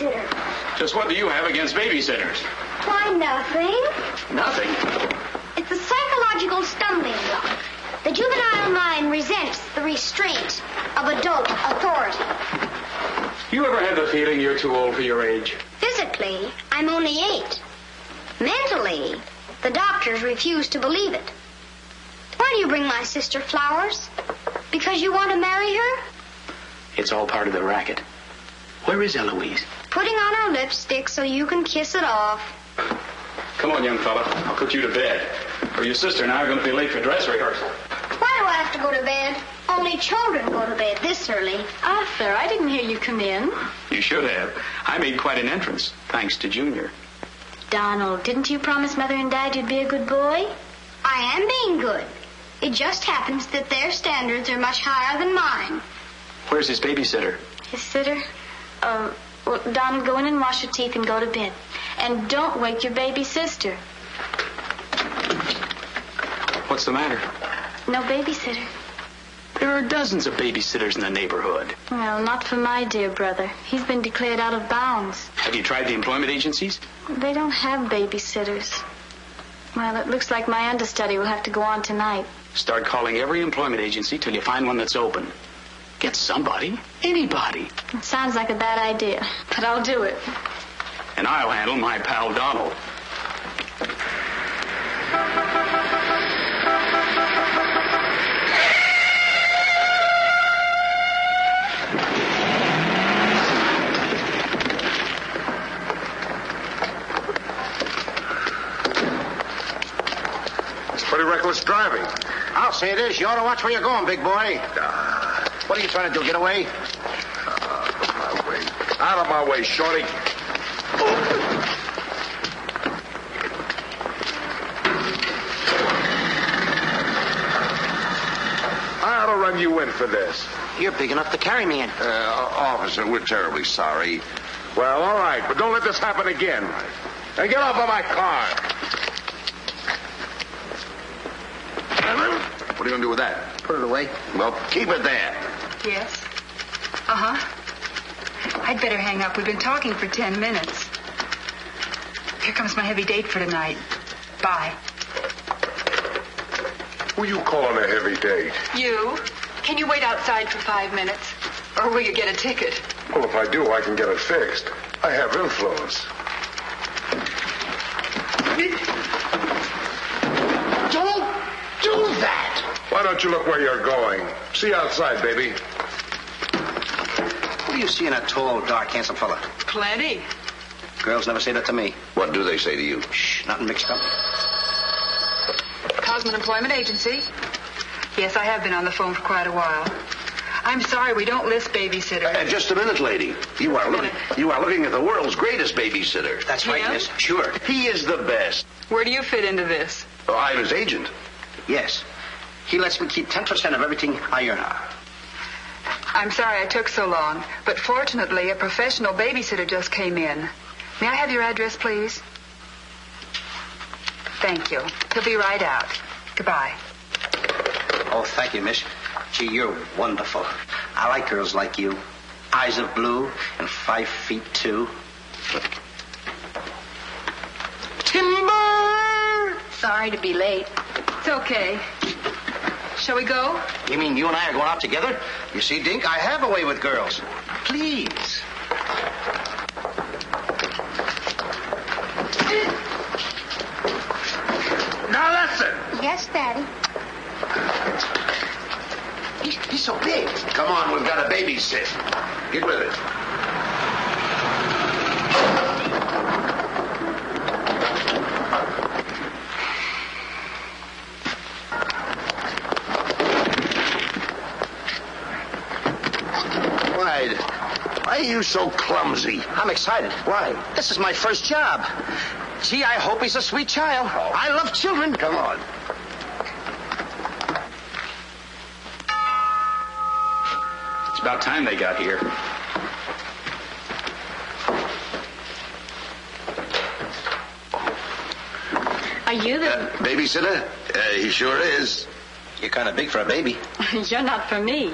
babysitter. Just what do you have against babysitters? Why, nothing. Nothing. It's a psychological stumbling block. The juvenile mind resents the restraint of adult authority. You ever had the feeling you're too old for your age? Physically, I'm only 8. Mentally, the doctors refuse to believe it. Why do you bring my sister flowers? Because you want to marry her? It's all part of the racket. Where is Eloise? Putting on her lipstick so you can kiss it off. Come on, young fella. I'll put you to bed. Or your sister and I are going to be late for dress rehearsal. Why do I have to go to bed? Only children go to bed this early. Arthur, I didn't hear you come in. You should have. I made quite an entrance, thanks to Junior. Donald, didn't you promise Mother and Dad you'd be a good boy? I am being good. It just happens that their standards are much higher than mine. Where's his babysitter? His sitter? Well, Donald, go in and wash your teeth and go to bed. And don't wake your baby sister. What's the matter? No babysitter. There are dozens of babysitters in the neighborhood. Well, not for my dear brother. He's been declared out of bounds. Have you tried the employment agencies? They don't have babysitters. Well, it looks like my understudy will have to go on tonight. Start calling every employment agency till you find one that's open. Get somebody. Anybody. It sounds like a bad idea, but I'll do it. And I'll handle my pal Donald. It's pretty reckless driving. I'll say it is. You ought to watch where you're going, big boy. What are you trying to do, get away? Out of my way, shorty. I ought to run you in for this. You're big enough to carry me in. Officer, we're terribly sorry. Well, all right, but don't let this happen again. And get off of my car. What are you going to do with that? Put it away. Well, keep it there. Yes? Uh-huh. I'd better hang up. We've been talking for 10 minutes. Here comes my heavy date for tonight. Bye. Who you calling a heavy date? You? Can you wait outside for 5 minutes? Or will you get a ticket? Well, if I do, I can get it fixed. I have influence. Don't do that! Why don't you look where you're going? See outside, baby. What do you see in a tall, dark, handsome fella? Plenty. Girls never say that to me. What do they say to you? Shh, nothing mixed up. Cosman Employment Agency. Yes, I have been on the phone for quite a while. I'm sorry, we don't list babysitters. Just a minute, lady. You are looking at the world's greatest babysitter. That's right, Yeah? miss. Sure. He is the best. Where do you fit into this? Oh, I'm his agent. Yes. He lets me keep 10% of everything I earn. I'm sorry I took so long, but fortunately a professional babysitter just came in. May I have your address, please? Thank you. He'll be right out. Goodbye. Oh, thank you, miss. Gee, you're wonderful. I like girls like you. Eyes of blue and 5'2". Timber! Sorry to be late. It's okay. Shall we go? You mean you and I are going out together? You see, Dink, I have a way with girls. Please. Now listen. Yes, Daddy. He's so big. Come on, we've got a babysit. Get with it. Why are you so clumsy? I'm excited. Why? This is my first job. Gee, I hope he's a sweet child. Oh. I love children. Come on. It's about time they got here. Are you the... Babysitter? He sure is. You're kind of big for a baby. You're not for me.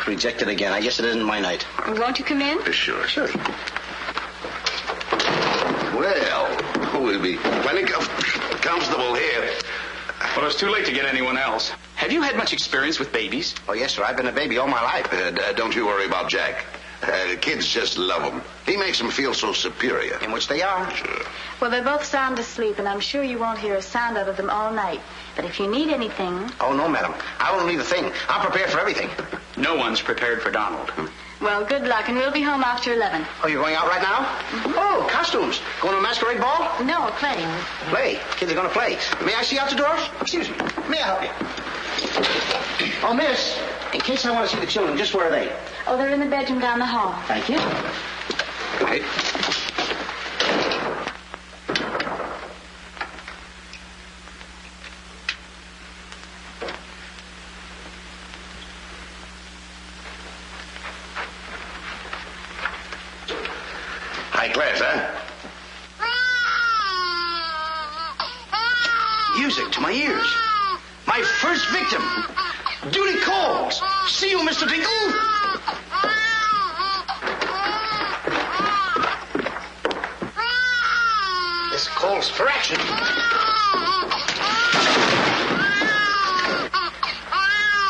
Rejected again. I guess it isn't my night. Won't you come in? Sure. Lieutenant Constable here. But it's too late to get anyone else. Have you had much experience with babies? Oh, yes, sir. I've been a baby all my life. Don't you worry about Jack. Kids just love him. He makes them feel so superior. In which they are. Sure. Well, they're both sound asleep, and I'm sure you won't hear a sound out of them all night. But if you need anything... Oh, no, madam. I won't need a thing. I'm prepared for everything. No one's prepared for Donald. Well, good luck, and we'll be home after 11. Oh, you're going out right now? Mm-hmm. Oh, costumes. Going to a masquerade ball? No, playing. Play? Kids are going to play. May I see out the doors? Excuse me. May I help you? Oh, miss, in case I want to see the children, just where are they? Oh, they're in the bedroom down the hall. Thank you. Go ahead. High class, huh? Music to my ears. My first victim. Duty calls. See you, Mr. Dingle. This calls for action.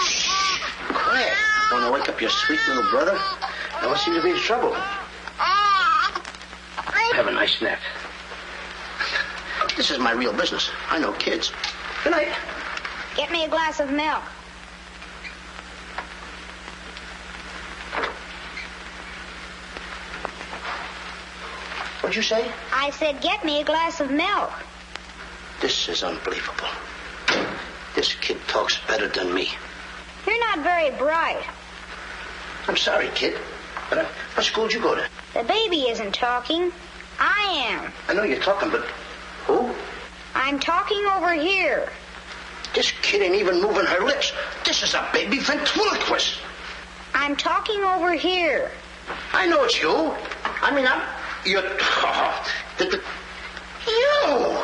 Shh. Quiet. Want to wake up your sweet little brother? No one seems to be in trouble. Have a nice nap. This is my real business. I know kids. Good night. Get me a glass of milk. What'd you say? I said, get me a glass of milk. This is unbelievable. This kid talks better than me. You're not very bright. I'm sorry, kid. But what school did you go to? The baby isn't talking. I am. I know you're talking, but who? I'm talking over here. This kid ain't even moving her lips. This is a baby ventriloquist. I'm talking over here. I know it's you. I mean, you're... You!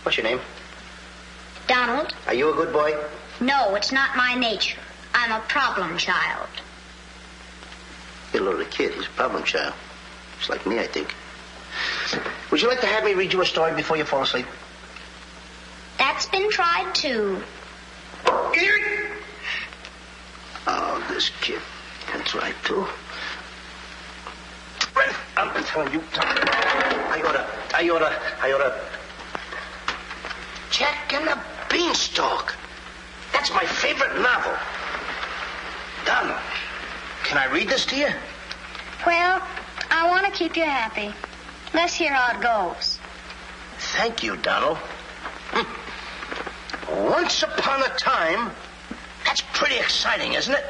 What's your name? Donald? Are you a good boy? No, it's not my nature. I'm a problem child. You're a little kid. He's a problem child. It's like me, I think. Would you like to have me read you a story before you fall asleep? That's been tried, too. Oh, this kid can try, too. I'm telling you, I oughta... Jack and the Beanstalk. That's my favorite novel. Donald, can I read this to you? Well, I want to keep you happy. Let's hear how it goes. Thank you, Donald. Once upon a time... That's pretty exciting, isn't it?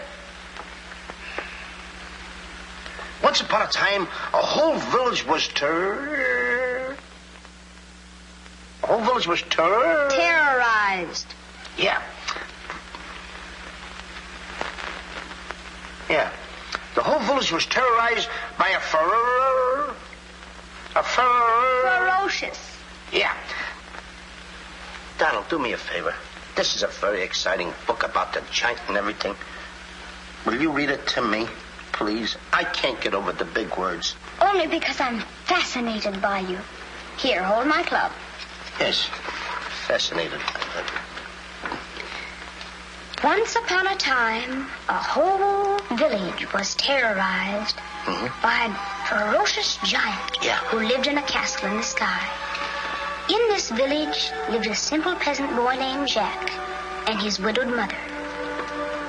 Once upon a time, a whole village was Terrorized. Yeah. Yeah. The whole village was terrorized by a Ferocious. Yeah. Donald, do me a favor. This is a very exciting book about the giant and everything. Will you read it to me, please? I can't get over the big words. Only because I'm fascinated by you. Here, hold my club. Yes, fascinated. Once upon a time, a whole village was terrorized by a ferocious giant who lived in a castle in the sky. In this village lived a simple peasant boy named Jack and his widowed mother.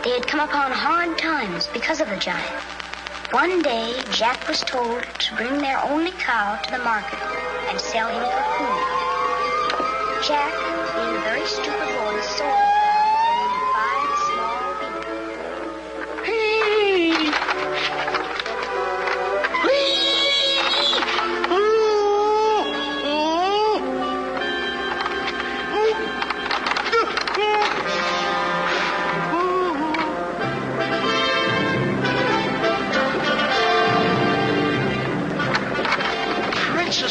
They had come upon hard times because of the giant. One day, Jack was told to bring their only cow to the market and sell him for food. Jack, being a very stupid boy, sold him.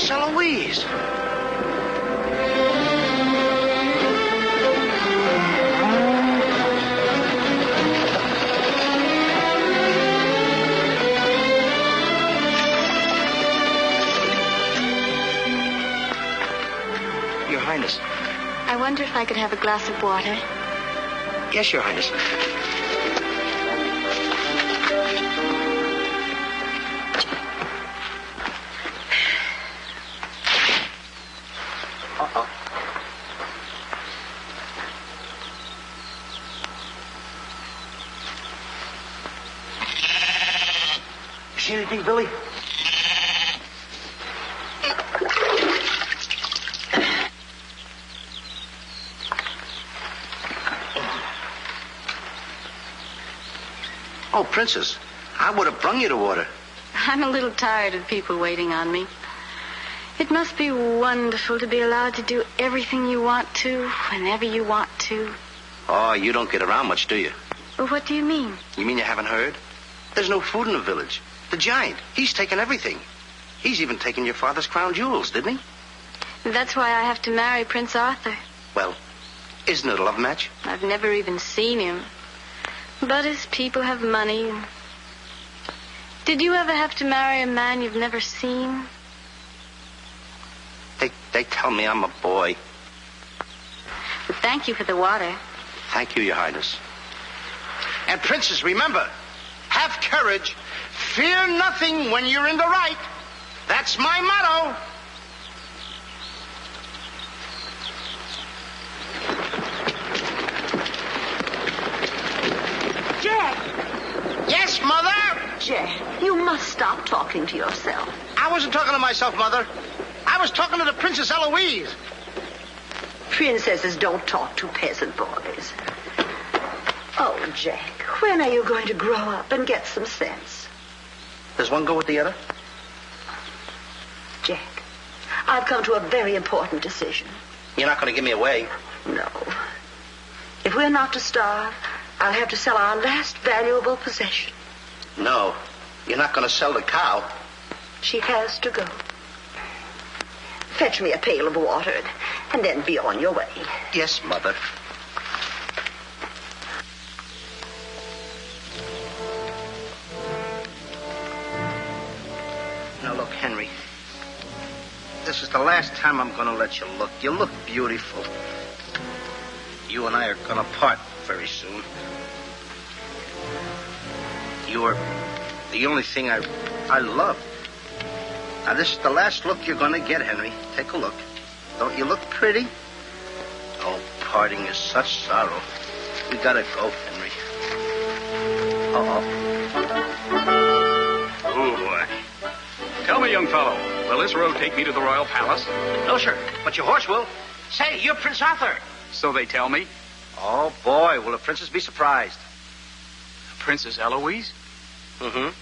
Eloise. wonder if I could have a glass of water. Yes, Your Highness. Uh-oh. You see anything, Billy? Oh, Princess, I would have brung you to water. I'm a little tired of people waiting on me. It must be wonderful to be allowed to do everything you want to, whenever you want to. Oh, you don't get around much, do you? Well, what do you mean? You mean you haven't heard? There's no food in the village. The giant, he's taken everything. He's even taken your father's crown jewels, didn't he? That's why I have to marry Prince Arthur. Well, isn't it a love match? I've never even seen him. But his people have money. Did you ever have to marry a man you've never seen? They tell me I'm a boy. Well, thank you for the water. Thank you, Your Highness. And Princess, remember, have courage. Fear nothing when you're in the right. That's my motto. Jack! Yes, Mother? Jack, you must stop talking to yourself. I wasn't talking to myself, Mother. I was talking to the Princess Eloise. Princesses don't talk to peasant boys. Oh, Jack, when are you going to grow up and get some sense? Does one go with the other? Jack, I've come to a very important decision. You're not going to give me away. No. If we're not to starve, I'll have to sell our last valuable possession. No, you're not going to sell the cow. She has to go. Fetch me a pail of water and then be on your way. Yes, Mother. Now, look, Henry. This is the last time I'm going to let you look. You look beautiful. You and I are going to part very soon. You are the only thing I love. Now, this is the last look you're going to get, Henry. Take a look. Don't you look pretty? Oh, parting is such sorrow. We got to go, Henry. Oh, boy. Tell me, young fellow, will this road take me to the royal palace? No, sir, but your horse will. Say, you're Prince Arthur. So they tell me. Oh, boy, will the princess be surprised. Princess Eloise? Mm-hmm.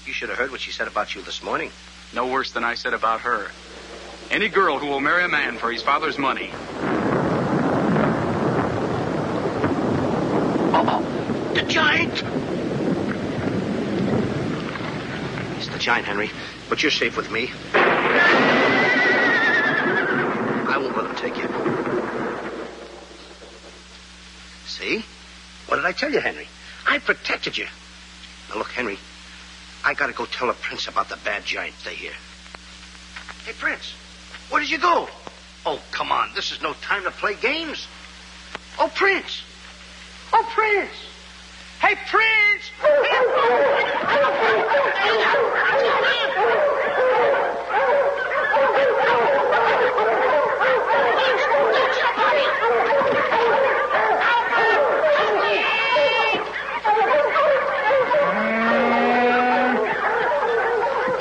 You should have heard what she said about you this morning. No worse than I said about her. Any girl who will marry a man for his father's money. Uh-oh. The giant! It's the giant, Henry. But you're safe with me. I won't let him take you. See? What did I tell you, Henry? I protected you. Now, look, Henry, I gotta go tell the prince about the bad giant they hear. Hey, Prince, where did you go? Oh, come on. This is no time to play games. Oh, Prince. Oh, Prince. Hey, Prince.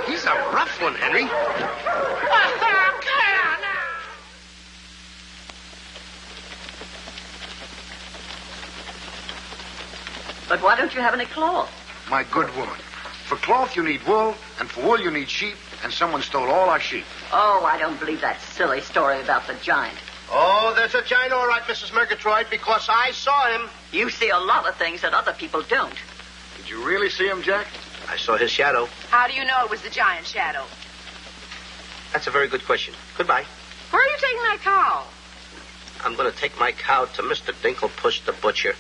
He's a rough one, Henry. But why don't you have any cloth? My good woman, for cloth you need wool, and for wool you need sheep, and someone stole all our sheep. Oh, I don't believe that silly story about the giant. Oh, there's a giant, all right, Mrs. Murgatroyd, because I saw him. You see a lot of things that other people don't. Did you really see him, Jack? I saw his shadow. How do you know it was the giant shadow? That's a very good question. Goodbye. Where are you taking that cow? I'm going to take my cow to Mr. Dinklepush the butcher.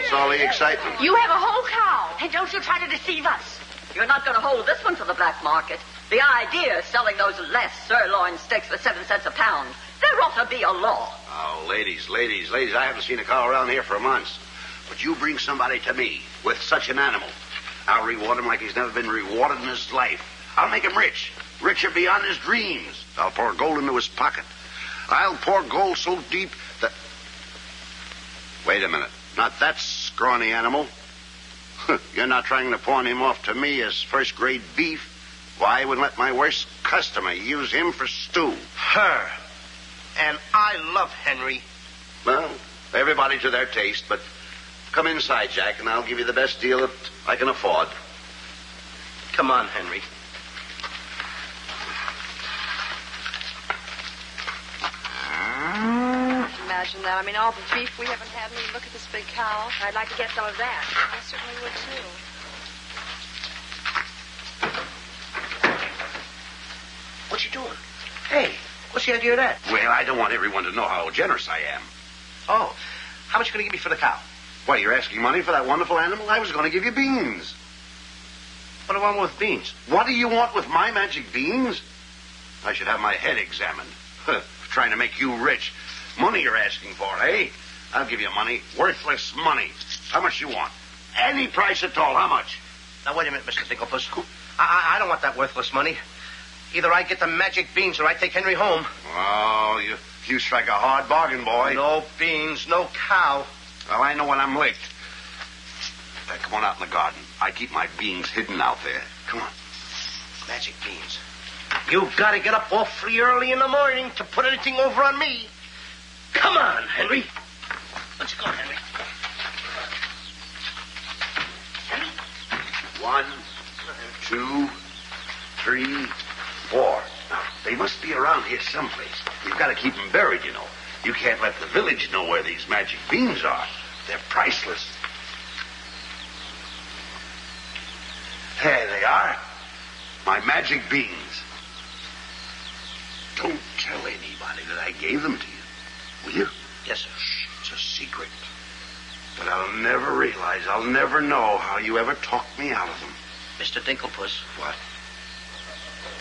What's all the excitement? You have a whole cow, and don't you try to deceive us. You're not going to hold this one for the black market. The idea is selling those less sirloin steaks for 7 cents a pound. There ought to be a law. Oh, ladies, I haven't seen a cow around here for months. But you bring somebody to me with such an animal, I'll reward him like he's never been rewarded in his life. I'll make him rich. Richer beyond his dreams. I'll pour gold into his pocket. I'll pour gold so deep that... Wait a minute. Not that scrawny animal. You're not trying to pawn him off to me as first-grade beef? Why, I would let my worst customer use him for stew. Her. And I love Henry. Well, everybody to their taste, but come inside, Jack, and I'll give you the best deal that I can afford. Come on, Henry. Imagine that. I mean, all the beef we haven't had. Look at this big cow. I'd like to get some of that. I certainly would, too. What you doing? Hey, what's the idea of that? Well, I don't want everyone to know how generous I am. Oh, how much you going to give me for the cow? Why, you're asking money for that wonderful animal? I was going to give you beans. What do I want with beans? What do you want with my magic beans? I should have my head examined. Trying to make you rich. Money you're asking for, eh? I'll give you money. Worthless money. How much you want? Any price at all. How much? Now, wait a minute, Mr. Dinklepuss. I don't want that worthless money. Either I get the magic beans or I take Henry home. Oh, you strike a hard bargain, boy. No beans, no cow. Well, I know when I'm licked. Come on out in the garden. I keep my beans hidden out there. Come on. Magic beans. You gotta get up awfully early in the morning to put anything over on me. Come on, Henry. Let's go, Henry. Henry? 1, 2, 3, 4. Now, they must be around here someplace. You've got to keep them buried, you know. You can't let the village know where these magic beans are. They're priceless. There they are. My magic beans. Don't tell anybody that I gave them to you. Will you? Yes, sir. Shh, it's a secret. But I'll never realize, I'll never know how you ever talked me out of them. Mr. Dinklepuss. What?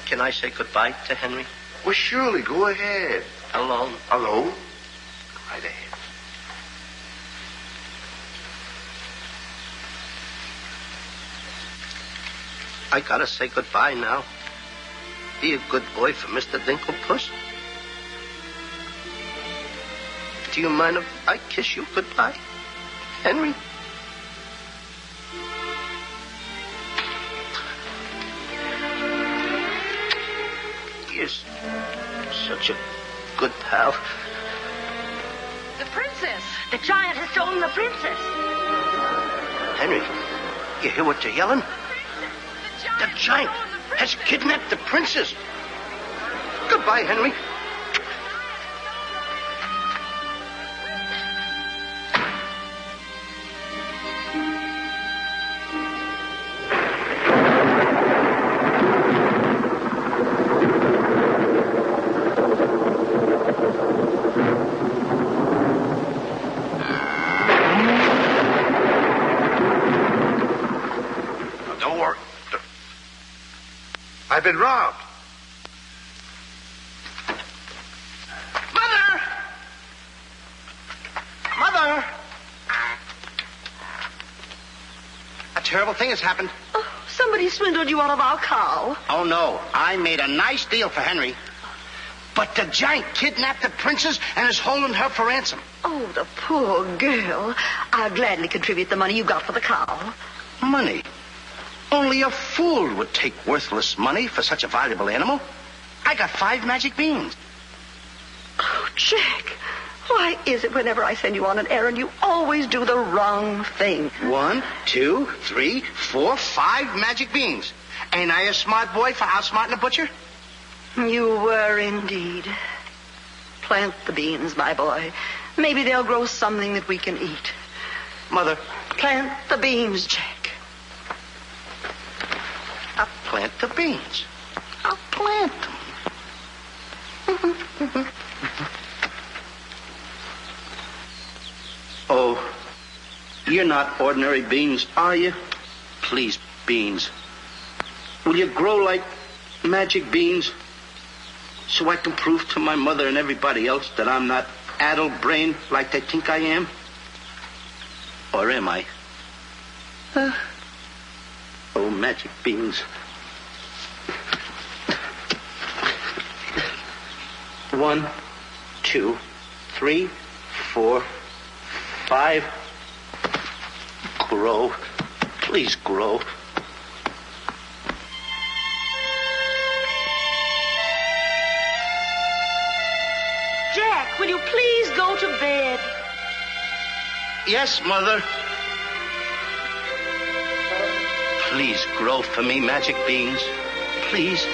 Can I say goodbye to Henry? Well, surely, go ahead. Alone? Alone? Go right ahead. I gotta say goodbye now. Be a good boy for Mr. Dinklepuss. Do you mind if I kiss you goodbye, Henry? You're such a good pal. The princess. The giant has stolen the princess. Henry, you hear what they're yelling? The giant has kidnapped the princess. Goodbye, Henry. I've been robbed. Mother! Mother! A terrible thing has happened. Oh, somebody swindled you out of our cow. Oh, no. I made a nice deal for Henry. But the giant kidnapped the princess and is holding her for ransom. Oh, the poor girl. I'll gladly contribute the money you got for the cow. Money? Only a fool would take worthless money for such a valuable animal. I got 5 magic beans. Oh, Jack, why is it whenever I send you on an errand, you always do the wrong thing? 1, 2, 3, 4, 5 magic beans. Ain't I a smart boy for outsmarting a butcher? You were indeed. Plant the beans, my boy. Maybe they'll grow something that we can eat. Mother. Plant the beans, Jack. I'll plant the beans. I'll plant them. Oh, You're not ordinary beans, are you? Please, beans. Will you grow like magic beans so I can prove to my mother and everybody else that I'm not addle-brained like they think I am? Or am I? Oh, magic beans. 1, 2, 3, 4, 5. Grow. Please grow. Jack, will you please go to bed? Yes, Mother. Please grow for me, magic beans. Please.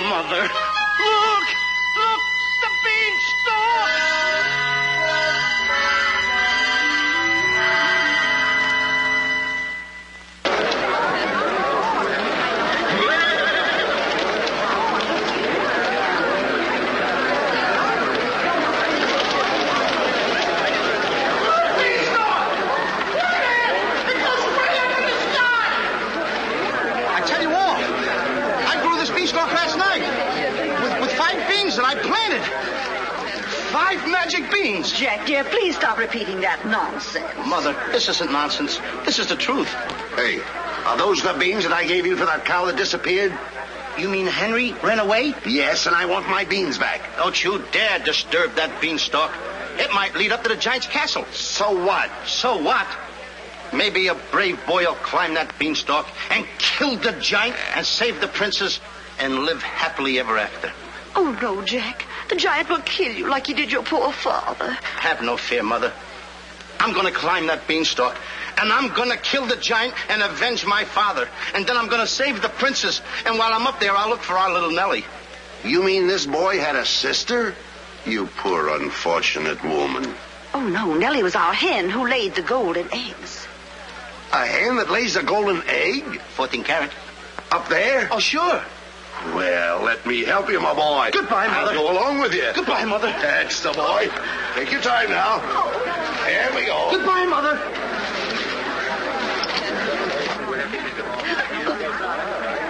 Mother. Look! Look! The beanstalk! I tell you all, I grew this beanstalk last night with 5 beans that I planted. 5 magic beans. Jack, dear, please stop repeating that nonsense. Mother, this isn't nonsense. This is the truth. Hey, are those the beans that I gave you for that cow that disappeared? You mean Henry ran away? Yes, and I want my beans back. Don't you dare disturb that beanstalk. It might lead up to the giant's castle. So what? So what? Maybe a brave boy will climb that beanstalk and kill the giant and save the princess and live happily ever after. Oh, no, Jack. The giant will kill you like he did your poor father. Have no fear, Mother. I'm going to climb that beanstalk, and I'm going to kill the giant and avenge my father. And then I'm going to save the princess. And while I'm up there, I'll look for our little Nellie. You mean this boy had a sister? You poor unfortunate woman. Oh, no. Nellie was our hen who laid the golden eggs. A hen that lays a golden egg? 14 carat. Up there? Oh, sure. Well, let me help you, my boy. Goodbye, Mother. I'll go along with you. Goodbye, Mother. That's the boy. Take your time now. There we go. Goodbye, Mother.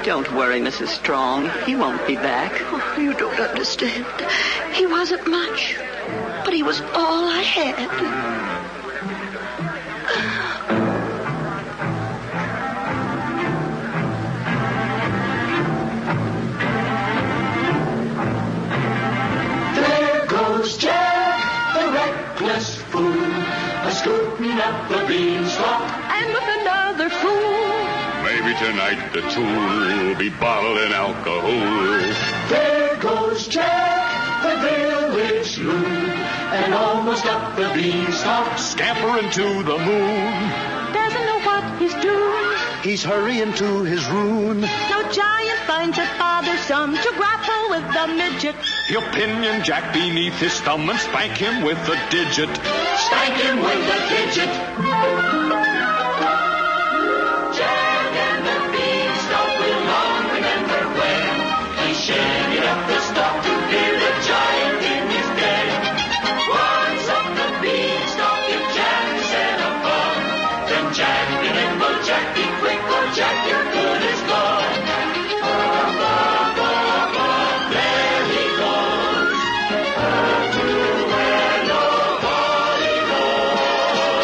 Don't worry, Mrs. Strong. He won't be back. Oh, you don't understand. He wasn't much, but he was all I had. Jack, the reckless fool, a-scooting up the beanstalk, and with another fool. Maybe tonight the two will be bottled in alcohol. There goes Jack, the village loon, and almost up the beanstalk, scampering to the moon. Doesn't know what he's doing. He's hurrying to his ruin. No giant finds it bothersome to grapple with the midget. He'll pinion Jack beneath his thumb and spank him with a digit. Spank him with a digit. Jack and the beanstalk will long remember when he shaded up the stalk to hear the giant in his den. Once up the beanstalk, if Jack set upon, then Jack be nimble, Jack be quick, or Jack your good is gone. There he goes, up to where nobody knows.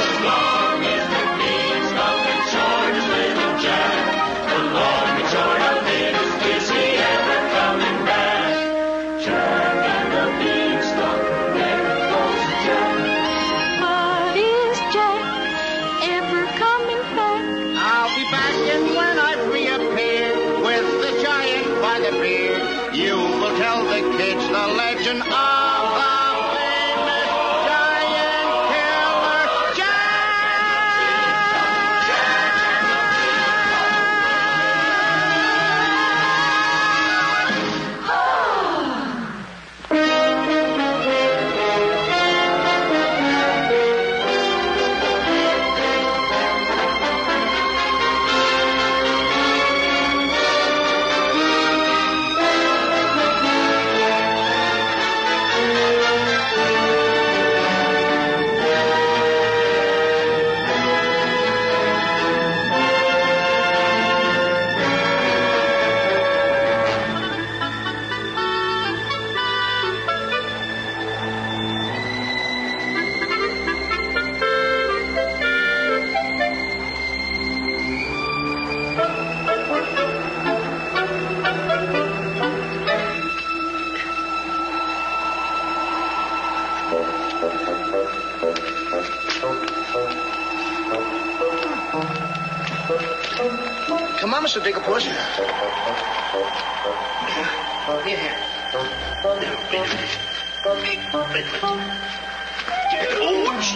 appear, you will tell the kids the legend of the famous giant killer Come on, Mr. Digglepuss. Here. Oops.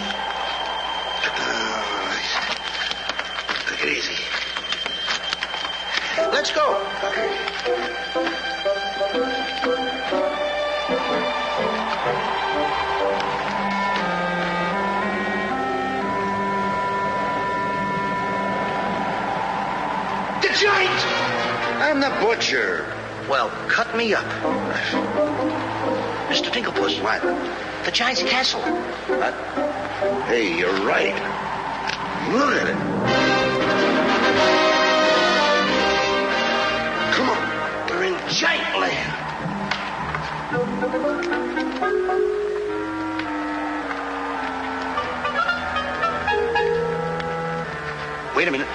Take it easy. Let's go. Giant! I'm the butcher. Well, cut me up. Mr. Digglepuss. What? The Giant's castle. What? Hey, you're right. Look at it. Come on. We're in Giant Land. Wait a minute.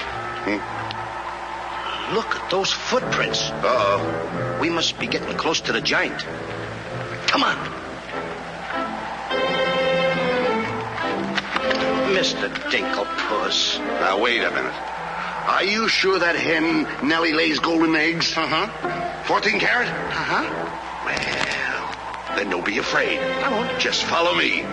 Look at those footprints. Uh-oh. We must be getting close to the Giant. Come on. Mr. Digglepuss. Now, wait a minute. Are you sure that hen Nellie lays golden eggs? Uh-huh. 14 carat? Uh-huh. Well, then don't be afraid. I won't. Just follow me.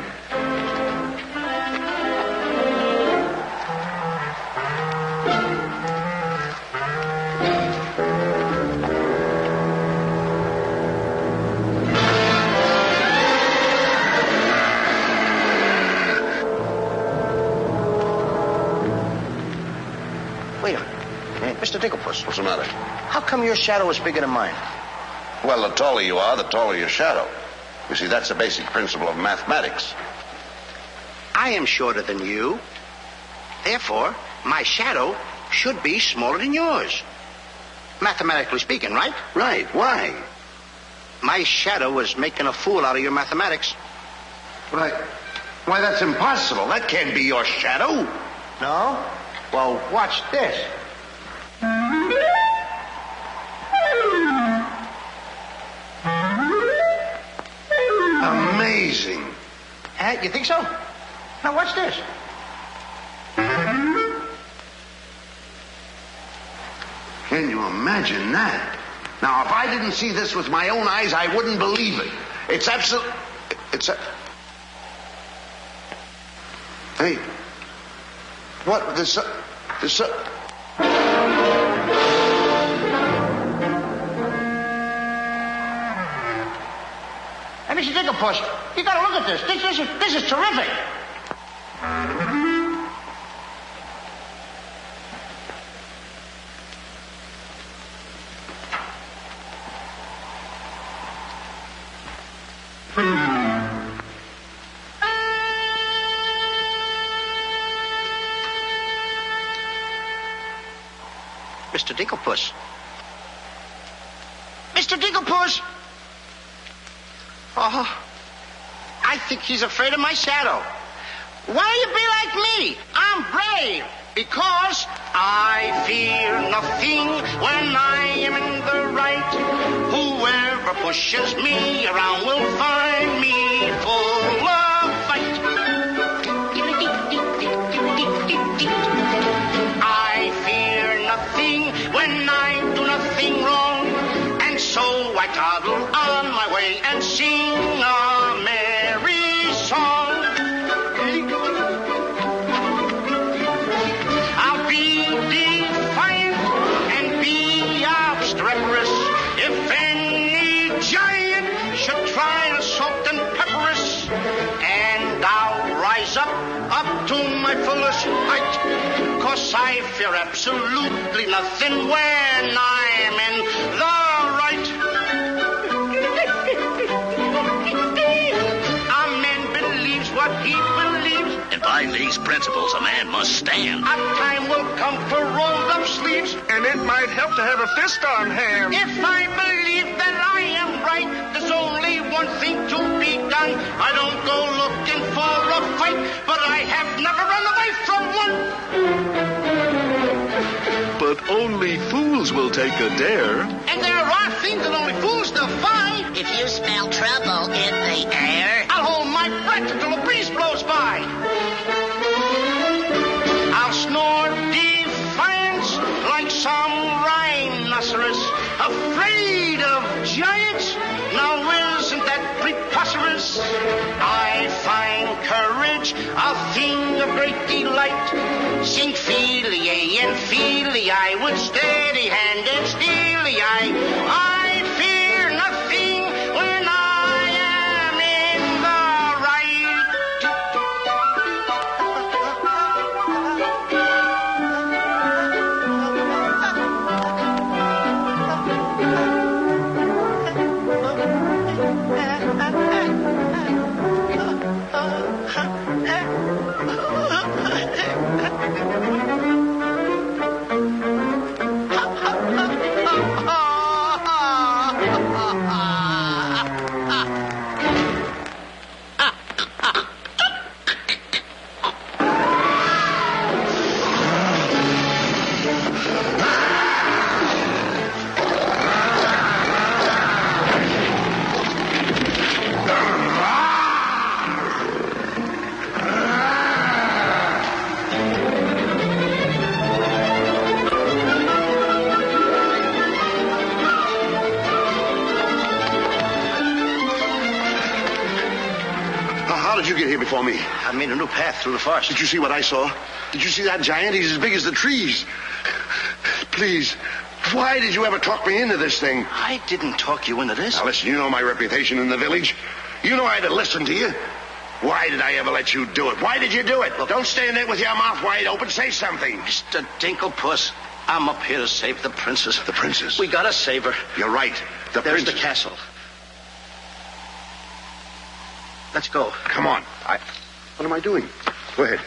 Wait a minute. Mr. Digglepuss. What's the matter? How come your shadow is bigger than mine? Well, the taller you are, the taller your shadow. You see, that's a basic principle of mathematics. I am shorter than you. Therefore, my shadow should be smaller than yours. Mathematically speaking, right? Right. Why? My shadow is making a fool out of your mathematics. Why, that's impossible. That can't be your shadow. No? Well, watch this. Amazing. You think so? Now watch this. Can you imagine that? Now, if I didn't see this with my own eyes, I wouldn't believe it. It's absolute. Hey. What? This. Hey, Mr. Digglepuss, you gotta look at this. This is terrific. Mr. Digglepuss. Mr. Digglepuss! Oh, I think he's afraid of my shadow. Why do you be like me? I'm brave because I fear nothing when I am in the right. Whoever pushes me around will find me full of fight. I fear nothing when I do nothing wrong, and so I toddle on my way and sing a merry song. I'll be defiant and be obstreperous if any giant should try to salt and pepper us. And I'll rise up to my fullest height, 'cause I fear absolutely nothing when I'm in the right. A man believes what he believes, and by these principles a man must stand. A time will come for rolled up sleeves, and it might help to have a fist on hand. If I believe that I am right, there's only one thing to be done. I don't go looking for a fight, but I have never run away from one. But only fools will take a dare. And there are things that only fools defy. If you smell trouble in the air, I'll hold my breath until a breeze blows by. I'll snore defiance like some rhinoceros, afraid of giants. Now isn't that preposterous? I find courage a thing of great delight. Sing Feely and Feely, I with steady hand and steely eye. I fear nothing when I am in the right. Before me. I made a new path through the forest. Did you see what I saw? Did you see that giant? He's as big as the trees. Please, why did you ever talk me into this thing? I didn't talk you into this. Now listen, you know my reputation in the village. You know I'd have listened to you. Why did I ever let you do it? Why did you do it? Look, don't stand there with your mouth wide open. Say something. Mr. Dinklepuss, I'm up here to save the princess. The princess? We gotta save her. You're right. There's the castle. Let's go. Come on. What am I doing? Go ahead.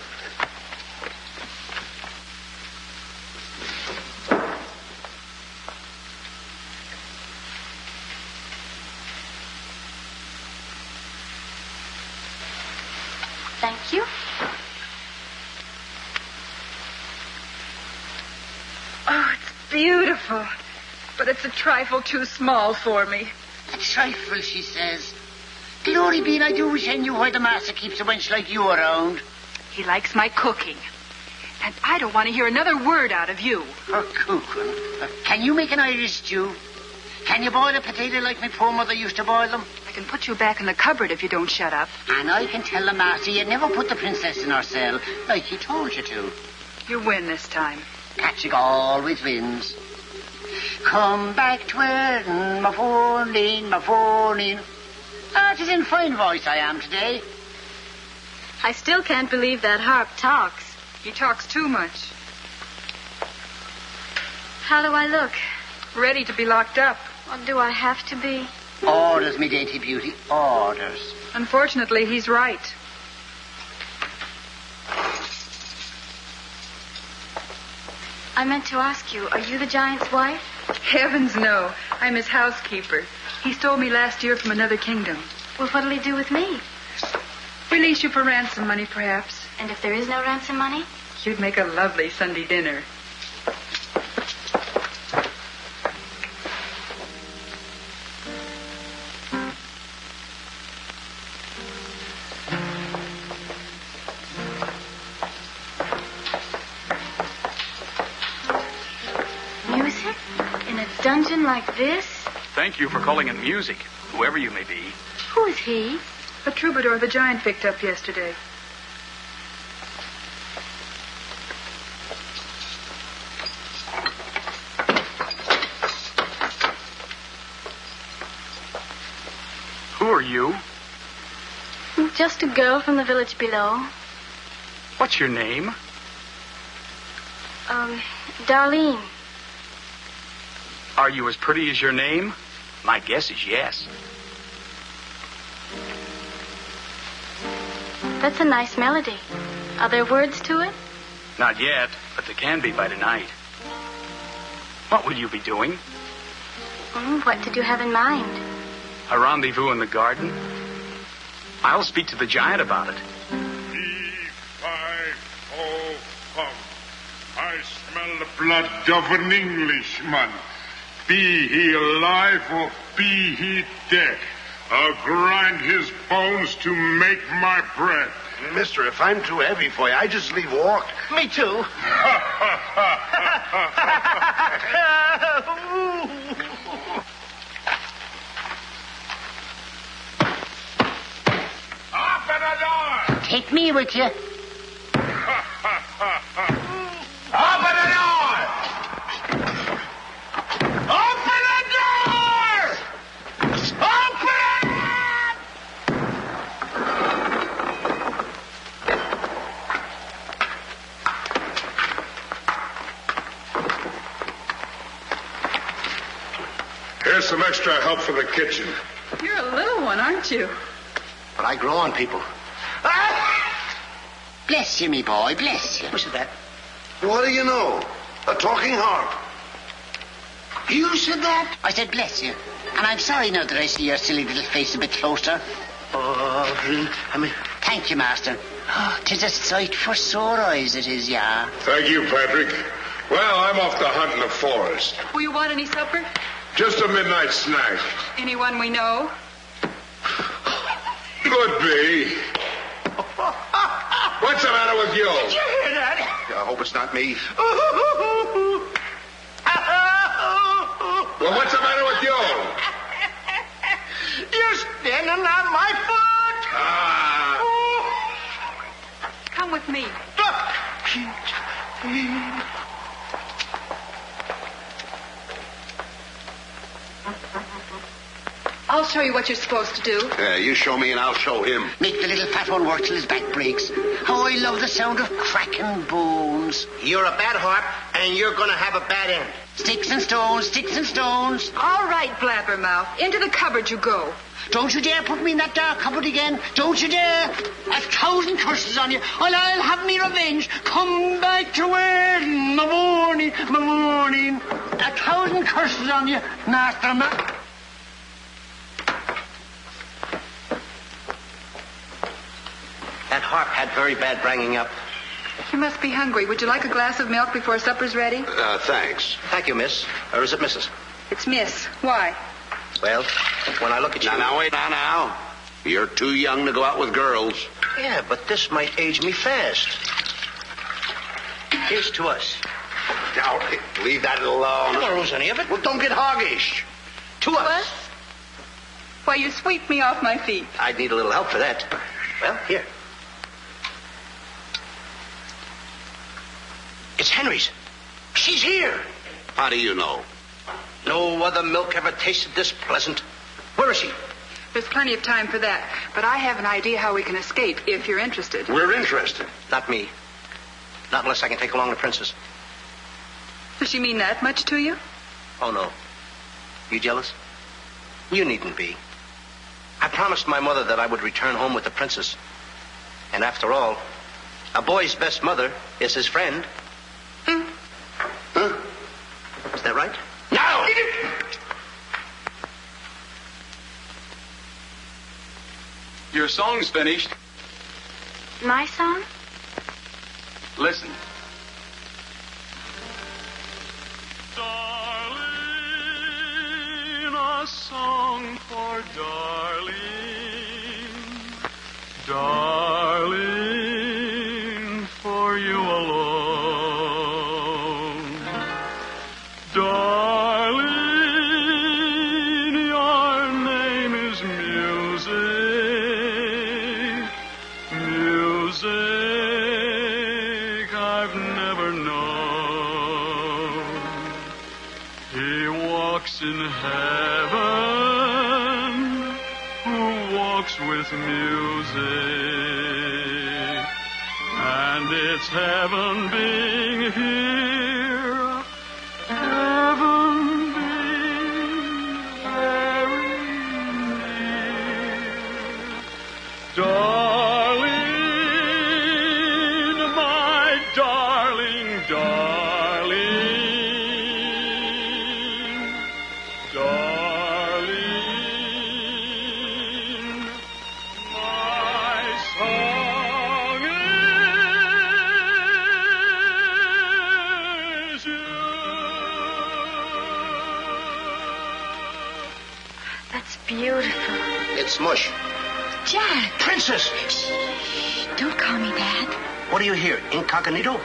Thank you. Oh, it's beautiful. But it's a trifle too small for me. A trifle, she says. Glory be, I do wish I knew why the master keeps a wench like you around. He likes my cooking. And I don't want to hear another word out of you. Her cooking? Can you make an Irish stew? Can you boil a potato like my poor mother used to boil them? I can put you back in the cupboard if you don't shut up. And I can tell the master you never put the princess in her cell like he told you to. You win this time. Catching always wins. Come back twirling my phone-in, my phone-in. Ah, it is in fine voice I am today. I still can't believe that harp talks. He talks too much. How do I look? Ready to be locked up. Or do I have to be? Orders, me dainty beauty, orders. Unfortunately, he's right. I meant to ask you, are you the giant's wife? Heavens, no. I'm his housekeeper. He stole me last year from another kingdom. Well, what'll he do with me? Release you for ransom money, perhaps. And if there is no ransom money? You'd make a lovely Sunday dinner. Music? In a dungeon like this? Thank you for calling in music, whoever you may be. Who is he? A troubadour the giant picked up yesterday. Who are you? Just a girl from the village below. What's your name? Darlene. Are you as pretty as your name? My guess is yes. That's a nice melody. Are there words to it? Not yet, but there can be by tonight. What will you be doing? What did you have in mind? A rendezvous in the garden? I'll speak to the giant about it. E-5-O, come. I smell the blood of an Englishman. Be he alive or be he dead, I'll grind his bones to make my bread. Mister, if I'm too heavy for you, I just leave walk. Me too. Open the door! Take me with you. Open the door! Open the door! Open it! Here's some extra help for the kitchen. You're a little one, aren't you? But I grow on people. Bless you, me boy, bless you. What's that? What do you know? A talking harp. You said that? I said bless you. And I'm sorry now that I see your silly little face a bit closer. Thank you, master. Oh, 'tis a sight for sore eyes, it is, yeah. Thank you, Patrick. Well, I'm off to hunt in the forest. Will you want any supper? Just a midnight snack. Anyone we know? Could be. What's the matter with you? Did you hear that? I hope it's not me. Well, what's the matter with you? You're standing on my foot. Come with me. I'll show you what you're supposed to do. Yeah, you show me and I'll show him. Make the little fat one work till his back breaks. How I love the sound of cracking bones. You're a bad harp, and you're going to have a bad end. Sticks and stones, sticks and stones. All right, Blabbermouth. Into the cupboard you go. Don't you dare put me in that dark cupboard again. Don't you dare. 1,000 curses on you. I'll have me revenge. Come back to where in the morning, 1,000 curses on you, Master Man. That harp had very bad bringing up. You must be hungry. Would you like a glass of milk before supper's ready? Thanks. Thank you, miss. Or is it Mrs.? It's Miss. Why? Well, when I look at you... Now, wait now. You're too young to go out with girls. Yeah, but this might age me fast. Here's to us. Now, leave that alone. I don't lose any of it. Well, don't get hoggish. To us. Why, you sweep me off my feet. I'd need a little help for that. Well, here. It's Henry's. She's here. How do you know? No other milk ever tasted this pleasant. Where is she? There's plenty of time for that. But I have an idea how we can escape, if you're interested. We're interested. Not me. Not unless I can take along the princess. Does she mean that much to you? Oh, no. You jealous? You needn't be. I promised my mother that I would return home with the princess. And after all, a boy's best mother is his friend. Huh? Is that right? No! Your song's finished. My song? Listen. Darling, a song for darling. Darling, for you alone. Darling, walks in heaven, who walks with music, and it's heaven being here, heaven being very near. Darling, my darling, darling, darling, my song is you. That's beautiful. It's mush. Jack. Princess! Shh. Don't call me that. What are you here, incognito?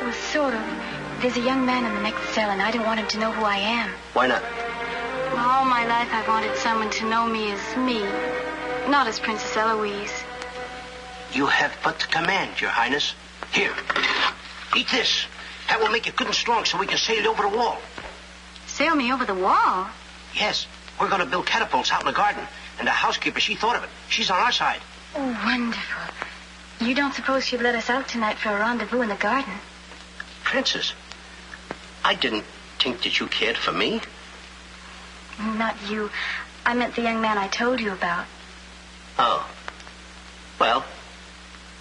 Well, sort of. There's a young man in the next cell, and I don't want him to know who I am. Why not? All my life, I've wanted someone to know me as me, not as Princess Eloise. You have but to command, Your Highness. Here, eat this. That will make you good and strong so we can sail you over the wall. Sail me over the wall? Yes, we're going to build catapults out in the garden. And the housekeeper, she thought of it. She's on our side. Oh, wonderful. You don't suppose she'd let us out tonight for a rendezvous in the garden? Princess, I didn't think that you cared for me. Not you. I meant the young man I told you about. Oh. Well,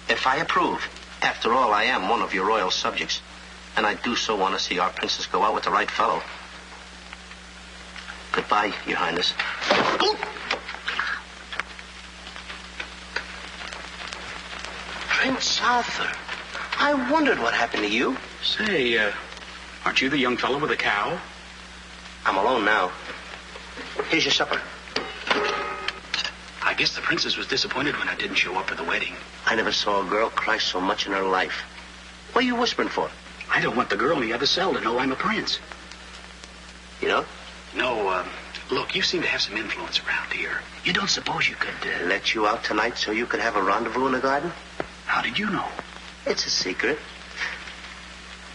if I approve, after all, I am one of your royal subjects, and I do so want to see our princess go out with the right fellow. Goodbye, Your Highness. Prince Arthur, I wondered what happened to you. Say, aren't you the young fellow with the cow? I'm alone now. Here's your supper. I guess the princess was disappointed when I didn't show up for the wedding. I never saw a girl cry so much in her life. What are you whispering for? I don't want the girl in the other cell to know I'm a prince. You know? No, look, you seem to have some influence around here. You don't suppose you could... Let you out tonight so you could have a rendezvous in the garden? How did you know? It's a secret.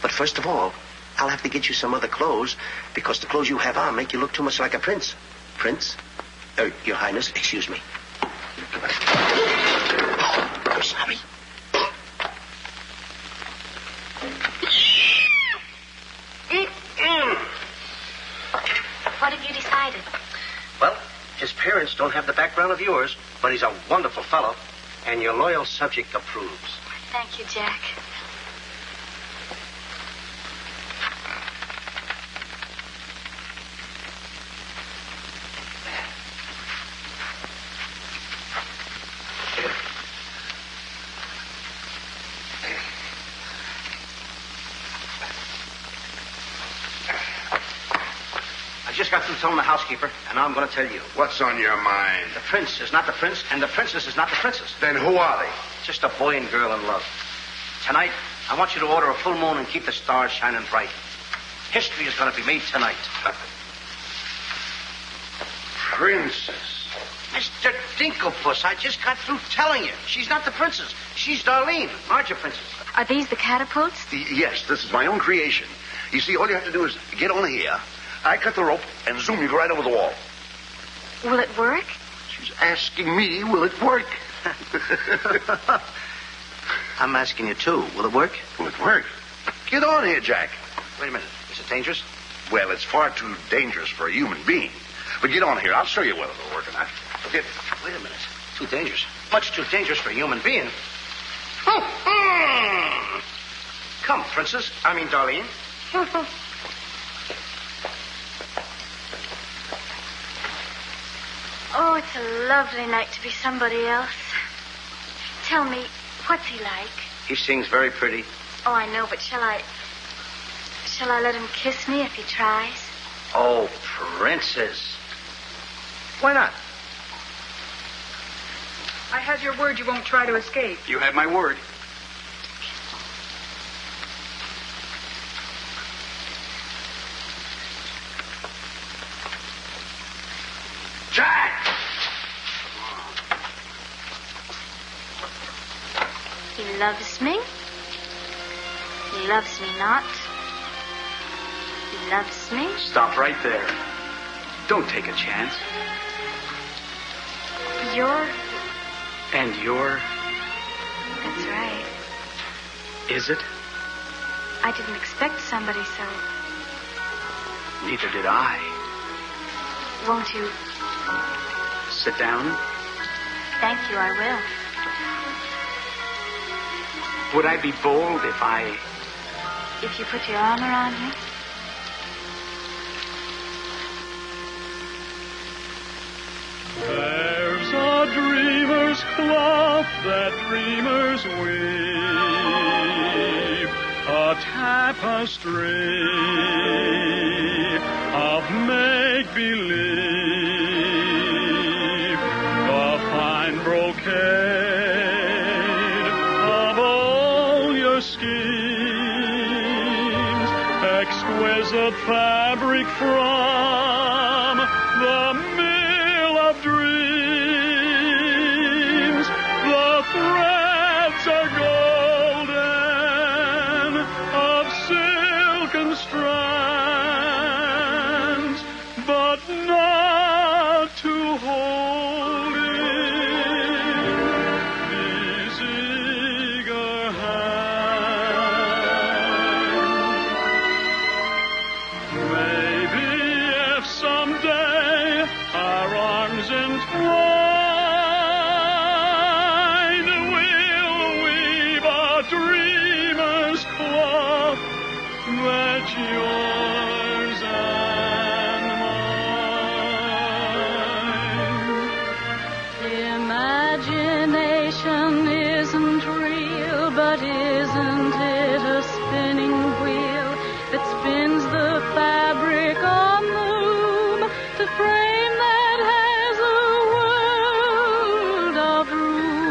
But first of all, I'll have to get you some other clothes, because the clothes you have on make you look too much like a prince. Prince? Your Highness, excuse me. I'm sorry. What have you decided? Well, his parents don't have the background of yours, but he's a wonderful fellow, and your loyal subject approves. Thank you, Jack. I just got through telling the housekeeper, and now I'm going to tell you. What's on your mind? The prince is not the prince, and the princess is not the princess. Then who are they? Just a boy and girl in love. Tonight, I want you to order a full moon and keep the stars shining bright. History is going to be made tonight. Princess. Mr. Dinklepuss, I just got through telling you. She's not the princess. She's Darlene. Aren't you, princess? Are these the catapults? Yes, this is my own creation. You see, all you have to do is get on here. I cut the rope and zoom you right over the wall. Will it work? She's asking me, will it work? I'm asking you, too. Will it work? Will it work? Get on here, Jack. Wait a minute. Is it dangerous? Well, it's far too dangerous for a human being. But get on here. I'll show you whether it'll work or not. Wait a minute. Too dangerous. Much too dangerous for a human being. Come, princess. I mean, Darlene. Oh, it's a lovely night to be somebody else. Tell me, what's he like? He sings very pretty. Oh, I know, but shall I let him kiss me if he tries? Oh, princess. Why not? I have your word you won't try to escape. You have my word. Jack! He loves me. He loves me not. He loves me. Stop right there. Don't take a chance. You're... And you're... That's right. Is it? I didn't expect somebody so... Neither did I. Won't you? Sit down. Thank you, I will. Would I be bold if I... If you put your arm around me? There's a dreamer's cloth that dreamers weave, a tapestry of make-believe, the fine brocade of all your schemes, exquisite fabric from the mill of dreams. The threads are golden, of silken strands, but not to hold in these eager hands. Maybe if someday our arms entwine, we'll weave a dreamer's cloth that's yours and mine. Imagination isn't real, but isn't it a spinning wheel that spins the fabric on the loom, the frame that has a world of room?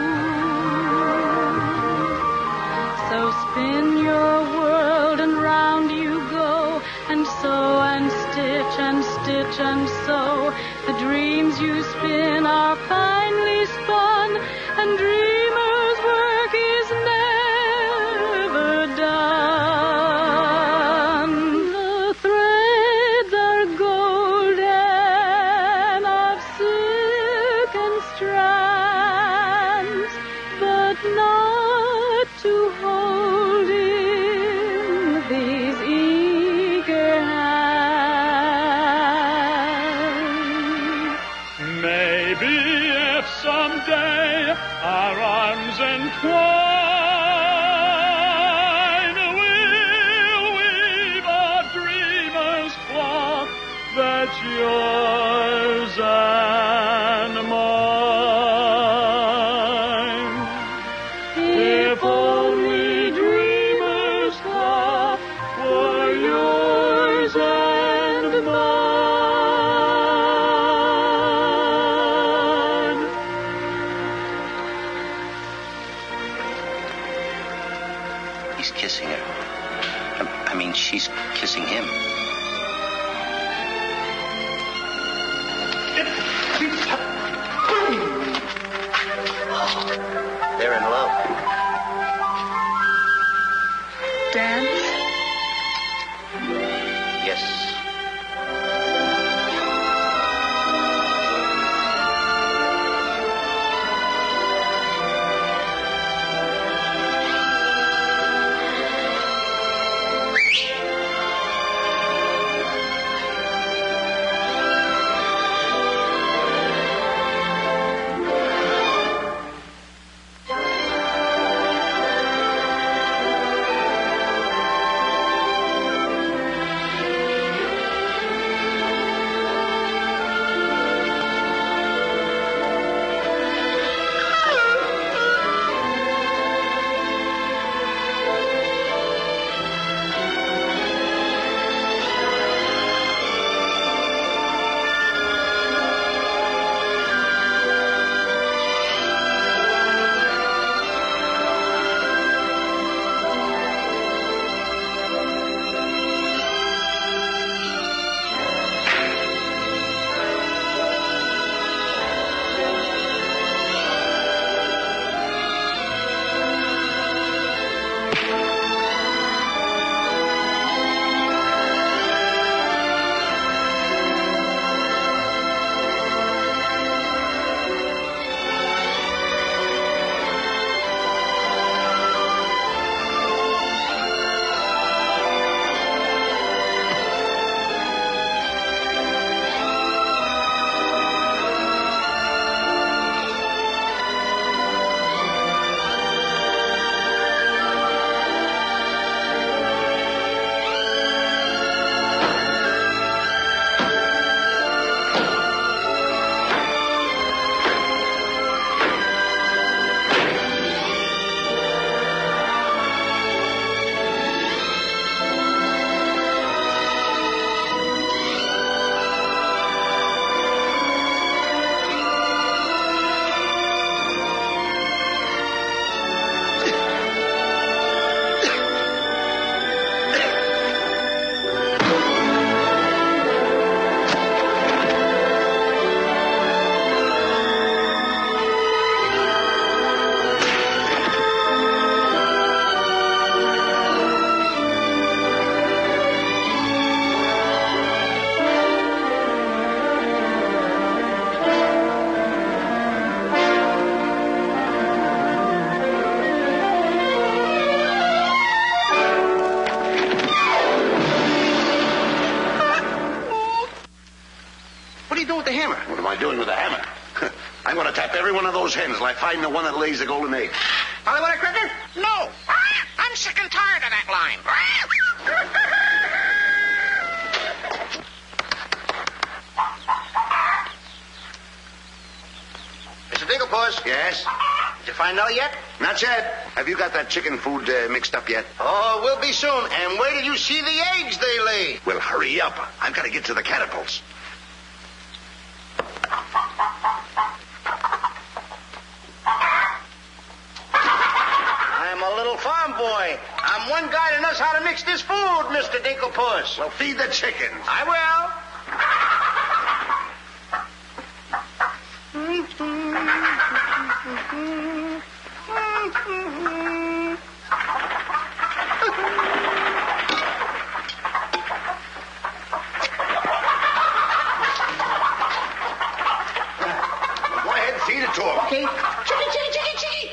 So spin your world and round you go, and sew and stitch and stitch and sew. The dreams you spin are finely spun, and dreamers' work is never done. The threads are golden, of silken strands, but not to hold in these eager hands. Maybe if someday our arms entwine, we'll weave a dreamer's cloth that's yours and mine. If only dreamer's cloth were yours and mine. He's kissing her. I mean, she's kissing him. They're in love. Dance? Yes. What are you doing with the hammer? What am I doing with the hammer? I'm going to tap every one of those hens till I find the one that lays the golden egg. Hollywood Cricket? No. I'm sick and tired of that line. Mr. Dinklepuss? Yes? Did you find Nellie yet? Not yet. Have you got that chicken food mixed up yet? Oh, we'll be soon. And where did you see the eggs they lay? Well, hurry up. I've got to get to the catapults. I'm a little farm boy. I'm one guy that knows how to mix this food, Mr. Dinklepuss. Well, feed the chickens. I will. Go ahead, feed it to them. Okay. Chicky, chicky, chicky, chicky.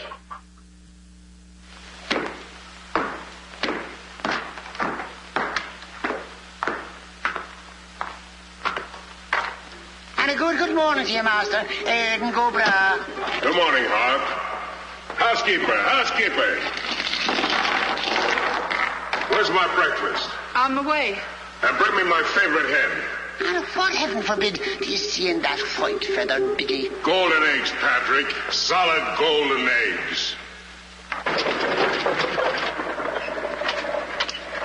And a good morning to you, Master. And go bra. Good morning, Hart. Housekeeper. Where's my breakfast? On the way. And bring me my favorite hen. And what, heaven forbid, do you see in that white-feathered biggie? Golden eggs, Patrick. Solid golden eggs.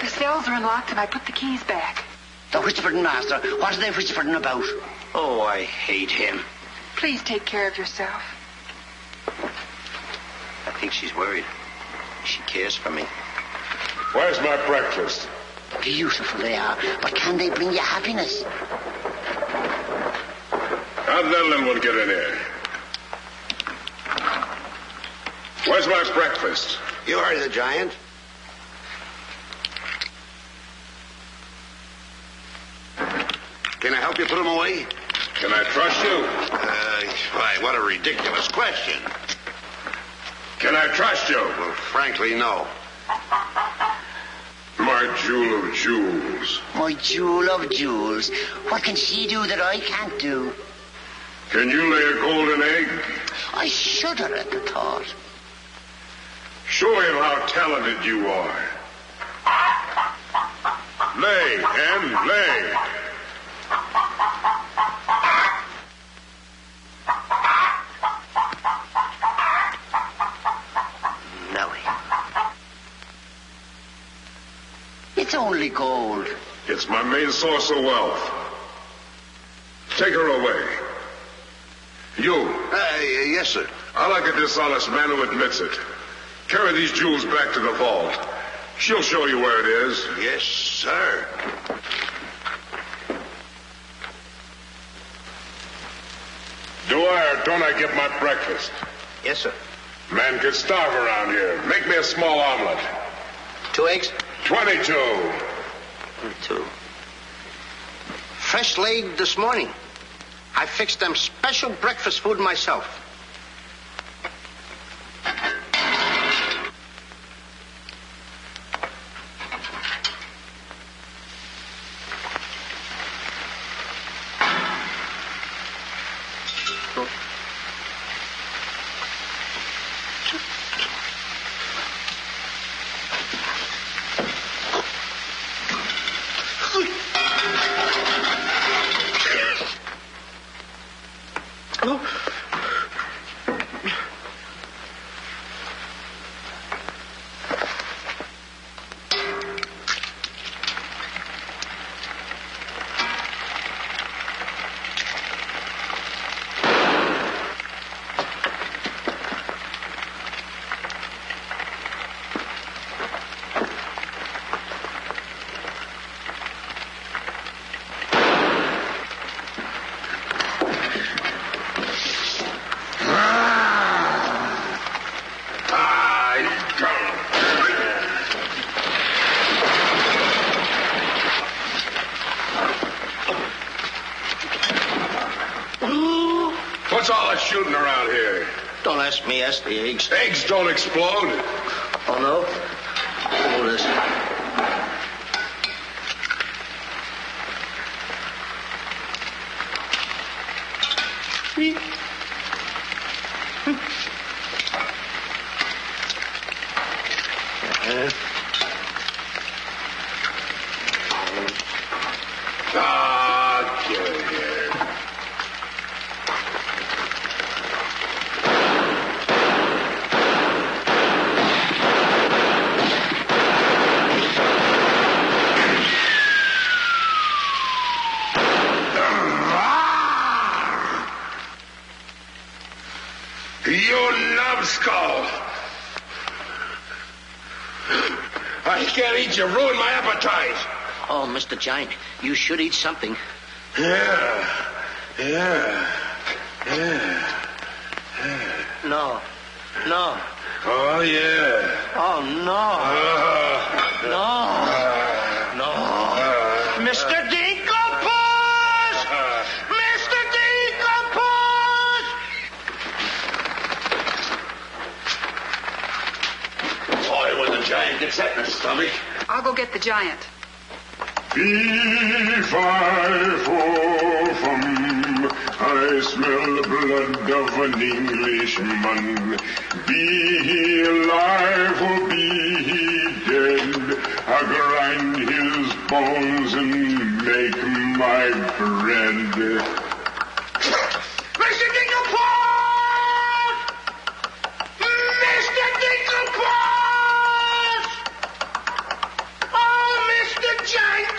The cells are unlocked and I put the keys back. The whispering, Master. What are they whispering about? Oh, I hate him. Please take care of yourself. I think she's worried. She cares for me. Where's my breakfast? Beautiful they are, but can they bring you happiness? How'd that little one get in here? Where's my breakfast? You heard the giant. Can I help you put him away? Can I trust you? Why, what a ridiculous question. Can I trust you? Well, frankly, no. My jewel of jewels. My jewel of jewels. What can she do that I can't do? Can you lay a golden egg? I shudder at the thought. Show him how talented you are. Lay, hen, lay. Nellie. It's only gold. It's my main source of wealth. Take her away. You. Yes, sir. I like a dishonest man who admits it. Carry these jewels back to the vault. She'll show you where it is. Yes, sir. Do I or don't I get my breakfast? Yes, sir. Man can starve around here. Make me a small omelet. 2 eggs? 22. 2. Fresh laid this morning. I fixed them special breakfast food myself. What's all that shooting around here? Don't ask me, ask the eggs. Eggs don't explode. Oh, no? Oh, this. Get it here. You numbskull! I can't eat you. Ruined my appetite. Oh, Mr. Giant, you should eat something. Yeah. No. Oh, yeah. Oh, no. No. Mr. Dinkelpuss! Mr. Dinkelpuss! Boy, when the giant gets that in his stomach. I'll go get the giant. Fee-fi-fo-fum, I smell the blood of an Englishman. Be he alive or be he dead, I grind his bones and make my bread. Mr. Dinkelpuss! Mr. Dinkelpuss! Oh, Mr. Giant!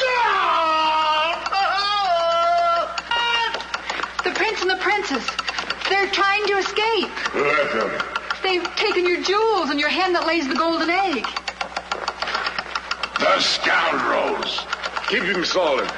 The prince and the princess. They're trying to escape. Let them. They've taken your jewels and your hen that lays the golden egg. The scoundrels! Keep him solid.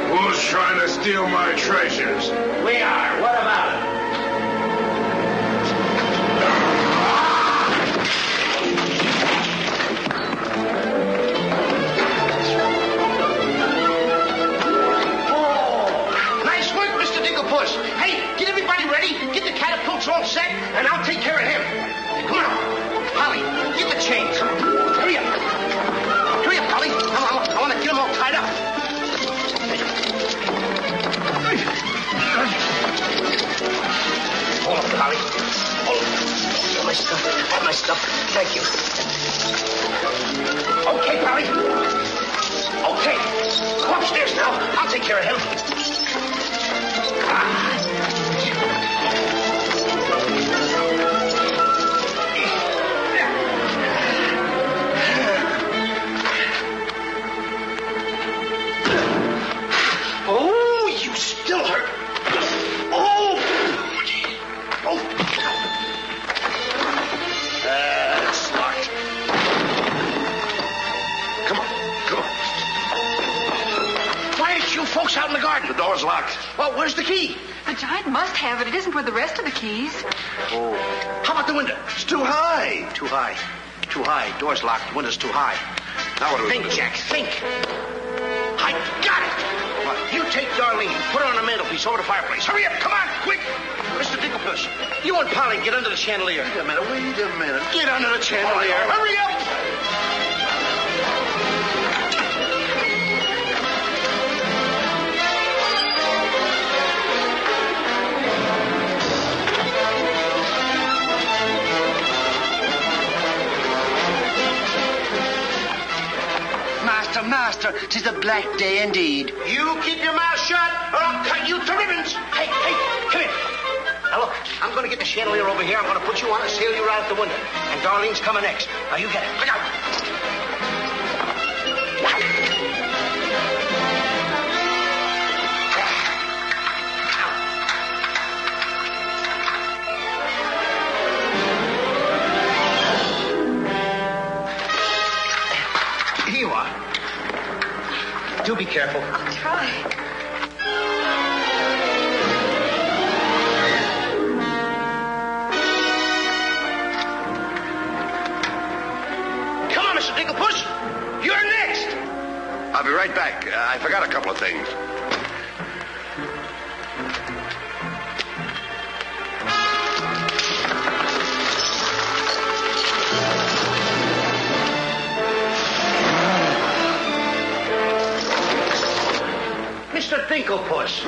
Who's trying to steal my treasures? We are. What about it? Nice work, Mr. Dinkelpuss. Hey, get everybody ready. Get the catapults all set, and I'll take care of him. Come on. Polly, get the chains. Hurry up. Hurry up, Polly. I want to get them all tied up. Hold up, Polly. Hold up. My stuff. Thank you. Okay, Polly. Okay. Go upstairs now. I'll take care of him. Oh, you still hurt. Oh. That's locked. Come on. Why aren't you folks out in the garden? The door's locked. Well, where's the key? The giant must have it. It isn't with the rest of the keys. Oh. How about the window? It's too high. Too high. Door's locked. The window's too high. Now what do we Think, do? Jack, think. I got it. What? You take Darlene, put her on the mantelpiece over the fireplace. Hurry up, come on, quick. Mr. Dinkelpuss, you and Polly get under the chandelier. Wait a minute. Get under the chandelier. Hurry up. Master, 'tis a black day indeed. You keep your mouth shut, or I'll cut you to ribbons. Hey, come here. Now, look, I'm going to get the chandelier over here. I'm going to put you on and sail you right out the window. And Darlene's coming next. Now, you get it. Look out. Here you are. Do be careful. I'll try. Come on, Mr. Dinkelpuss. You're next. I I'll be right back. I forgot a couple of things. Mr. Dinklepuss.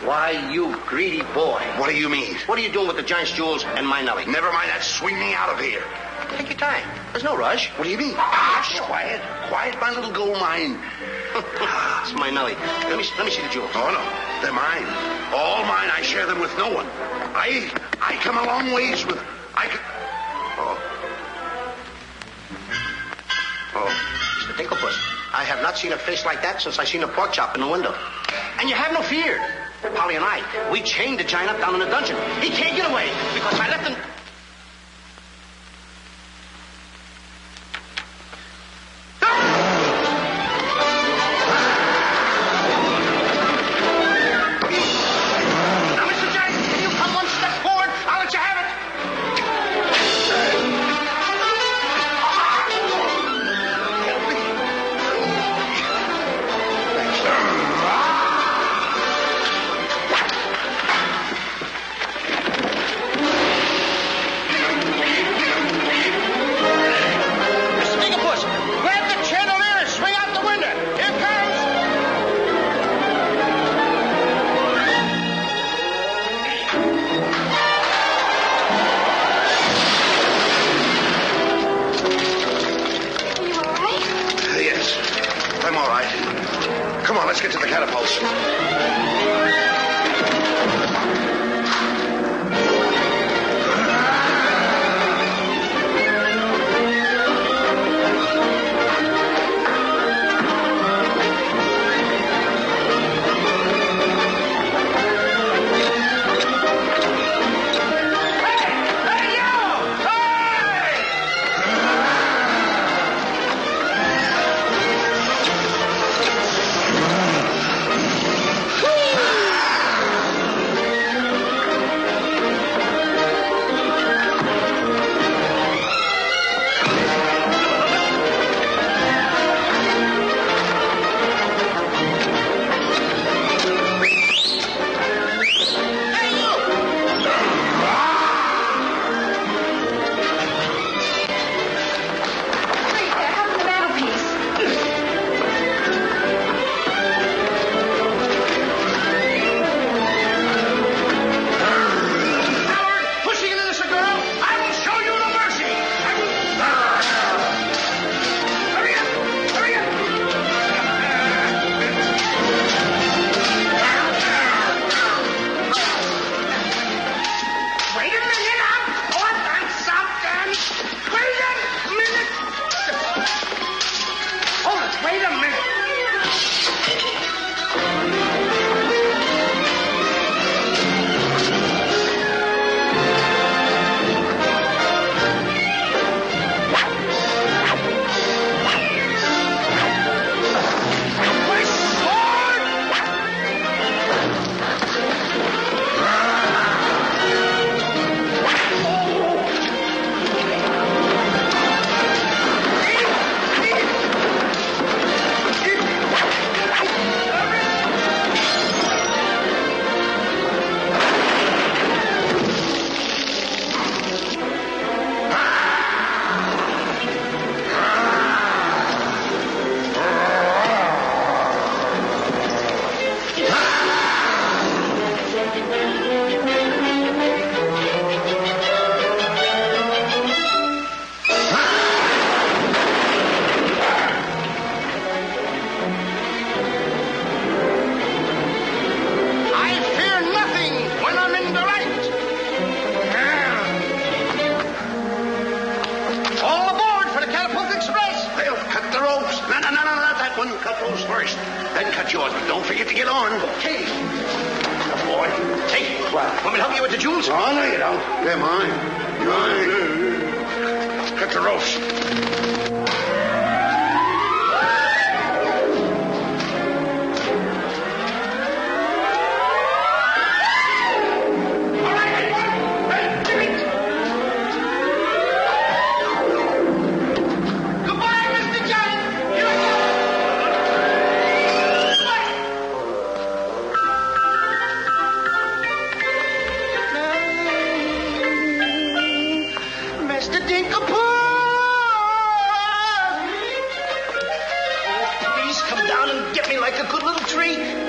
Why, you greedy boy. What do you mean? What are you doing with the giant's jewels and my Nellie? Never mind that. Swing me out of here. Take your time. There's no rush. What do you mean? Quiet. Quiet, my little gold mine. It's my Nellie. Let me see the jewels. Oh, no. They're mine. All mine. I share them with no one. I come a long ways with... Oh, Mr. Dinklepuss, I have not seen a face like that since I seen a pork chop in the window. And you have no fear. Polly and I, we chained the giant up down in the dungeon. He can't get away because I left him... Let's get to the catapults. like a good little treat.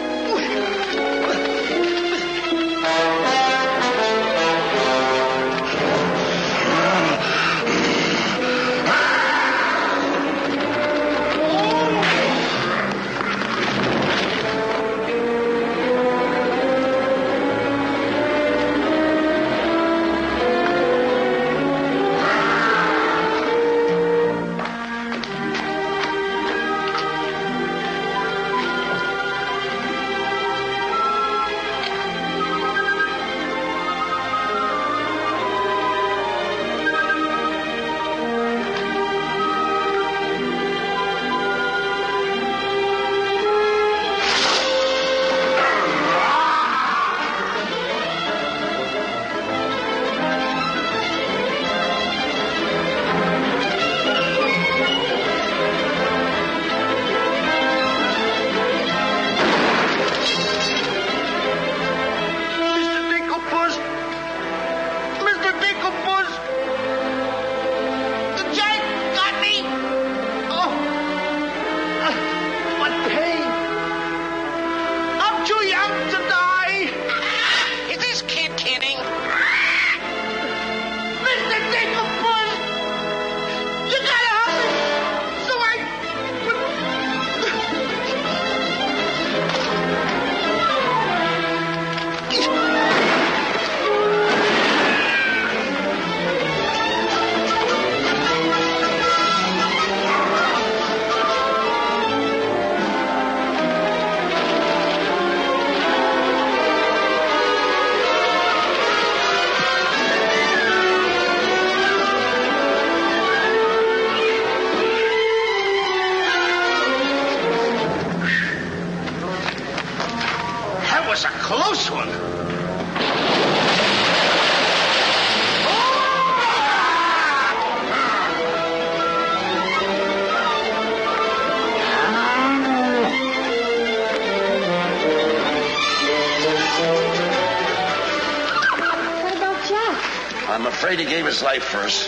I'm afraid he gave his life for us.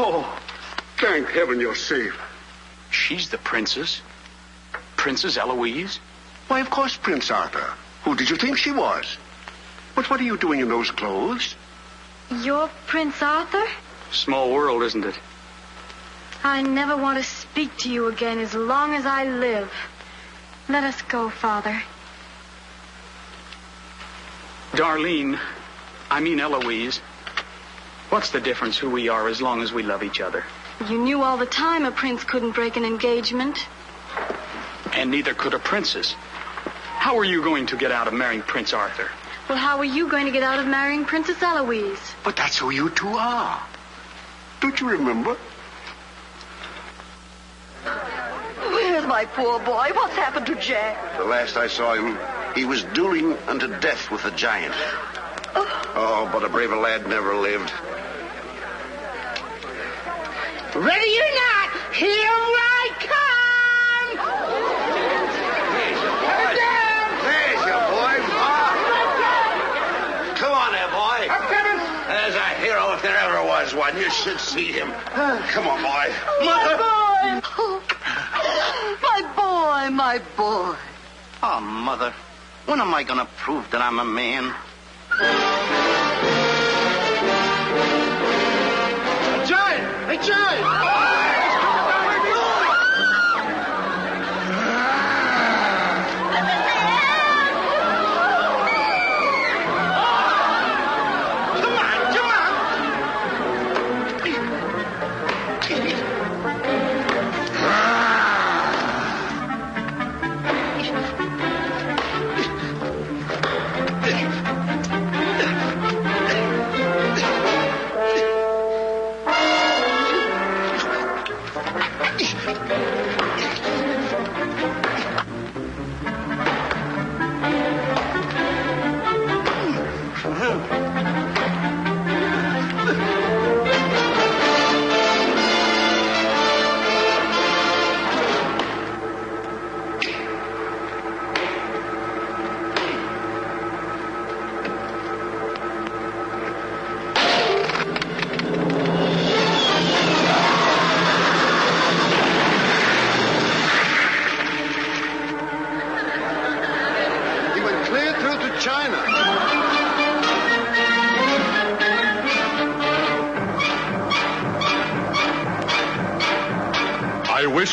Oh, thank heaven you're safe. She's the princess. Princess Eloise? Why, of course, Prince Arthur. Who did you think she was? But what are you doing in those clothes? You're Prince Arthur? Small world, isn't it? I never want to speak to you again as long as I live. Let us go, Father. Darlene, I mean Eloise. What's the difference who we are as long as we love each other? You knew all the time a prince couldn't break an engagement. And neither could a princess. How are you going to get out of marrying Prince Arthur? Well, how are you going to get out of marrying Princess Eloise? But that's who you two are. Don't you remember? Where's my poor boy? What's happened to Jack? The last I saw him, he was dueling unto death with the giant. Oh, but a braver lad never lived. Ready or not, here I come! There's your boy. Come on there, boy. I'm coming. There's a hero if there ever was one. You should see him. Come on, boy. My boy! My boy. Oh, Mother, when am I going to prove that I'm a man? A giant! A giant!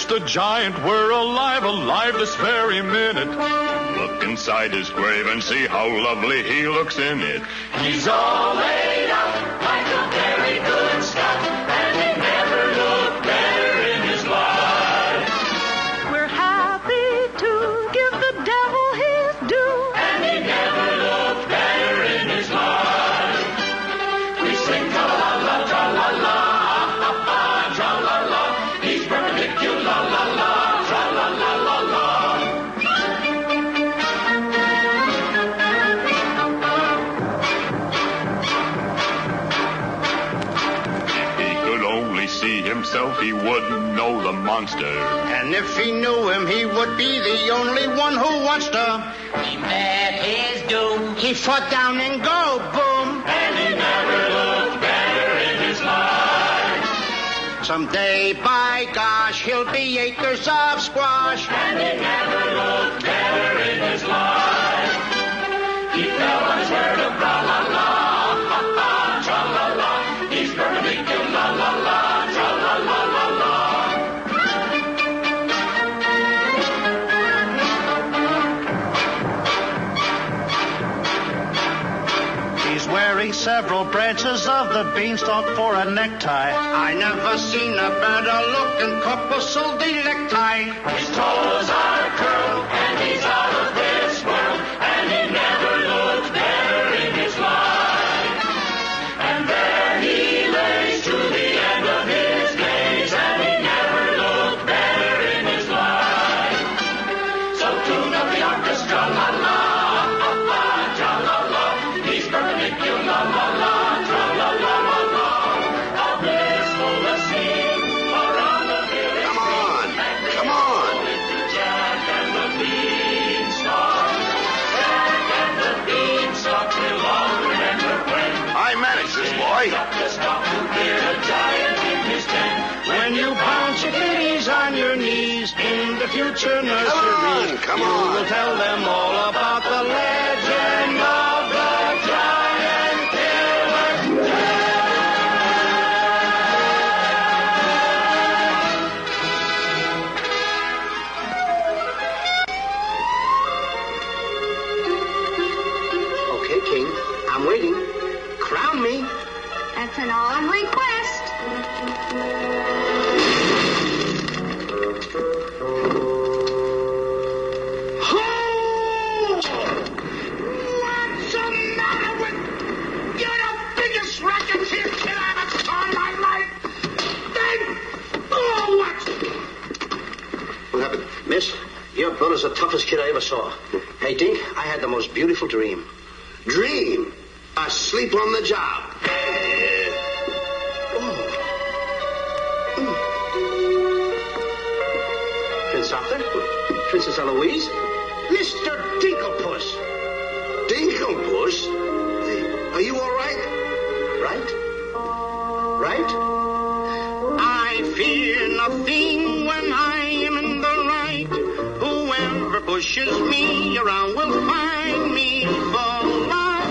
The giant were alive this very minute. Look inside his grave and see how lovely he looks in it. He's all laid out like a very good scout, and he never looked better in his life. We're happy to give the devil his due, and he never looked better in his life. We sing tra-la-la, tra-la-la, ah-ha-ha, tra-la-la. He's perpendicular, la-la-la, tra-la-la-la-la. See himself, he wouldn't know the monster. And if he knew him, he would be the only one who wants to. He met his doom. He fought down and go, boom. And he never looked better in his life. Someday, by gosh, he'll be acres of squash. And he never looked better in his life. He fell on his word of tra-la-la, ha-ha, tra-la-la. He's perpendicular, la-la-la. Wearing several branches of the beanstalk for a necktie. I never seen a better looking couple so delecti. His toes are curled and he's out of this world, and he never looked better in his life. And there he lays to the end of his days, and he never looked better in his life. So tune up the orchestra, la-la. I managed this, boy. Stop to hear a giant in his When you bounce your kitties on your knees in the future nursery, Come you on. will tell them all about the legend of the giant killer. Okay, King, I'm waiting. Crown me. That's an odd request. What's the matter with... You're the biggest racketeer kid I ever saw in my life. What? What happened? Miss, your brother's the toughest kid I ever saw. Hey, Dink, I had the most beautiful dream. Dream? Asleep on the job. Prince Arthur? Princess Eloise? Mr. Dinklepuss. Dinklepuss? Are you all right? Right? Right? I fear nothing when I am in the right. Whoever pushes me around will find me for life.